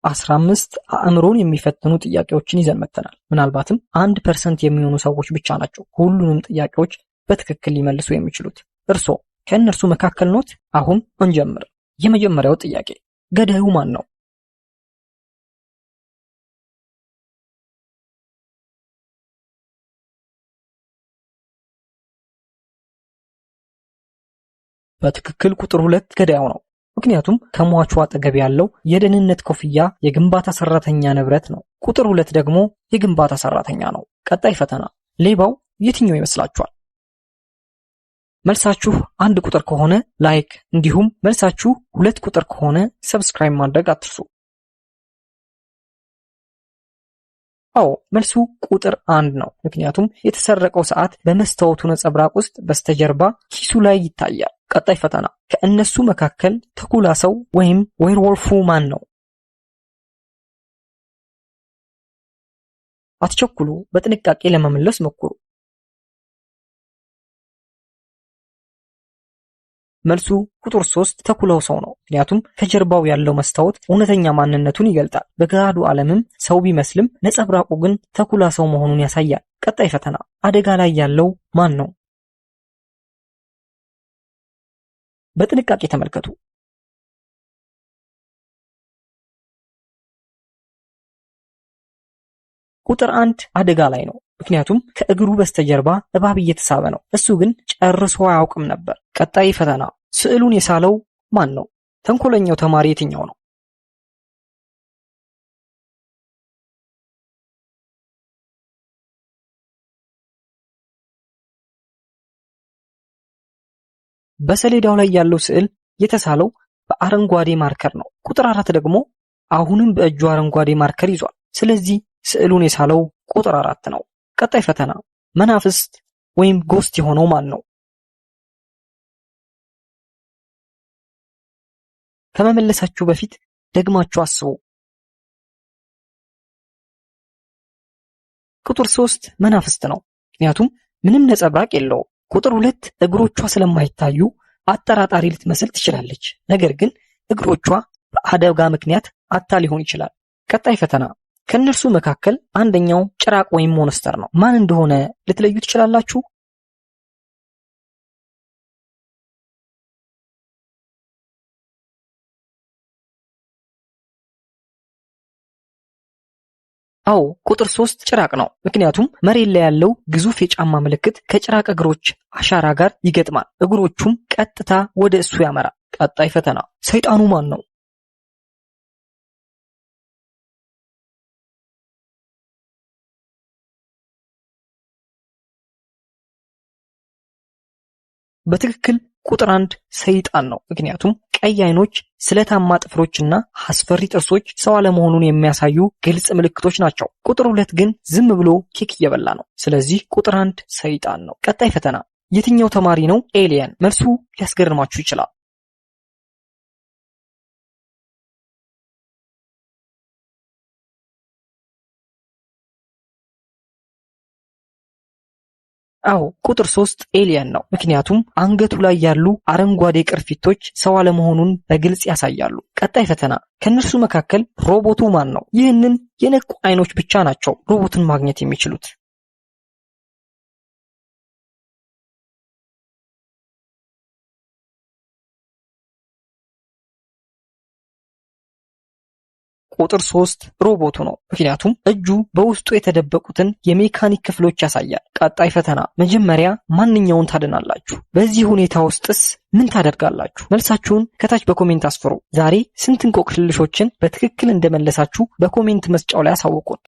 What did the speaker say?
15 አእምሮን የሚፈትኑ ጥያቄዎችን ይዘን መጥተናል። ምናልባትም 1% የሚሆኑ ሰዎች ብቻ ናቸው ሁሉንም ጥያቄዎች በትክክል ሊመልሱ የሚችሉት። እርስዎ ከእነርሱ መካከል ኖት? አሁን እንጀምር። የመጀመሪያው ጥያቄ ገዳዩ ማን ነው? በትክክል ቁጥር 2 ገዳዩ ነው። ምክንያቱም ከሟቹ አጠገብ ያለው የደህንነት ኮፍያ የግንባታ ሰራተኛ ንብረት ነው። ቁጥር 2 ደግሞ የግንባታ ሰራተኛ ነው። ቀጣይ ፈተና ሌባው የትኛው ይመስላችኋል? መልሳችሁ 1 ቁጥር ከሆነ ላይክ፣ እንዲሁም መልሳችሁ 2 ቁጥር ከሆነ ሰብስክራይብ ማድረግ አትርሱ። አዎ መልሱ ቁጥር 1 ነው። ምክንያቱም የተሰረቀው ሰዓት በመስታወቱ ነጸብራቅ ውስጥ በስተጀርባ ኪሱ ላይ ይታያል። ቀጣይ ፈተና ከእነሱ መካከል ተኩላ ሰው ወይም ዌርወልፉ ማን ነው? አትቸኩሉ፣ በጥንቃቄ ለመመለስ ሞክሩ። መልሱ ቁጥር 3 ተኩላው ሰው ነው። ምክንያቱም ከጀርባው ያለው መስታወት እውነተኛ ማንነቱን ይገልጣል። በገሃዱ ዓለምም ሰው ቢመስልም ነጸብራቁ ግን ተኩላ ሰው መሆኑን ያሳያል። ቀጣይ ፈተና አደጋ ላይ ያለው ማን ነው? በጥንቃቄ ተመልከቱ። ቁጥር 1 አደጋ ላይ ነው። ምክንያቱም ከእግሩ በስተጀርባ እባብ እየተሳበ ነው። እሱ ግን ጨርሶ አያውቅም ነበር። ቀጣይ ፈተና ስዕሉን የሳለው ማን ነው? ተንኮለኛው ተማሪ የትኛው ነው? በሰሌዳው ላይ ያለው ስዕል የተሳለው በአረንጓዴ ማርከር ነው። ቁጥር 4 ደግሞ አሁንም በእጁ አረንጓዴ ማርከር ይዟል። ስለዚህ ስዕሉን የሳለው ቁጥር 4 ነው። ቀጣይ ፈተና መናፍስት ወይም ጎስት የሆነው ማን ነው? ከመመለሳችሁ በፊት ደግማችሁ አስቡ። ቁጥር 3 መናፍስት ነው። ምክንያቱም ምንም ነጸብራቅ የለውም። ቁጥር 2 እግሮቿ ስለማይታዩ አጠራጣሪ ልትመስል ትችላለች። ነገር ግን እግሮቿ በአደጋ ምክንያት አታ ሊሆን ይችላል። ቀጣይ ፈተና ከእነርሱ መካከል አንደኛው ጭራቅ ወይም ሞንስተር ነው። ማን እንደሆነ ልትለዩ ትችላላችሁ? አዎ ቁጥር 3 ጭራቅ ነው። ምክንያቱም መሬት ላይ ያለው ግዙፍ የጫማ ምልክት ከጭራቅ እግሮች አሻራ ጋር ይገጥማል። እግሮቹም ቀጥታ ወደ እሱ ያመራል። ቀጣይ ፈተና ሰይጣኑ ማን ነው? በትክክል ቁጥር 1 ሰይጣን ነው። ምክንያቱም ቀይ አይኖች፣ ስለታማ ጥፍሮችና አስፈሪ ጥርሶች ሰው አለመሆኑን የሚያሳዩ ግልጽ ምልክቶች ናቸው። ቁጥር 2 ግን ዝም ብሎ ኬክ እየበላ ነው። ስለዚህ ቁጥር 1 ሰይጣን ነው። ቀጣይ ፈተና የትኛው ተማሪ ነው ኤሊየን? መልሱ ሊያስገርማችሁ ይችላል። አዎ ቁጥር 3 ኤሊየን ነው። ምክንያቱም አንገቱ ላይ ያሉ አረንጓዴ ቅርፊቶች ሰው አለመሆኑን በግልጽ ያሳያሉ። ቀጣይ ፈተና ከነርሱ መካከል ሮቦቱ ማን ነው? ይህንን የነቁ አይኖች ብቻ ናቸው ሮቦትን ማግኘት የሚችሉት። ቁጥር 3 ሮቦቱ ነው። ምክንያቱም እጁ በውስጡ የተደበቁትን የሜካኒክ ክፍሎች ያሳያል። ቀጣይ ፈተና መጀመሪያ ማንኛውን ታድናላችሁ? በዚህ ሁኔታ ውስጥስ ምን ታደርጋላችሁ? መልሳችሁን ከታች በኮሜንት አስፍሩ። ዛሬ ስንት እንቆቅልሾችን በትክክል እንደመለሳችሁ በኮሜንት መስጫው ላይ አሳውቁን።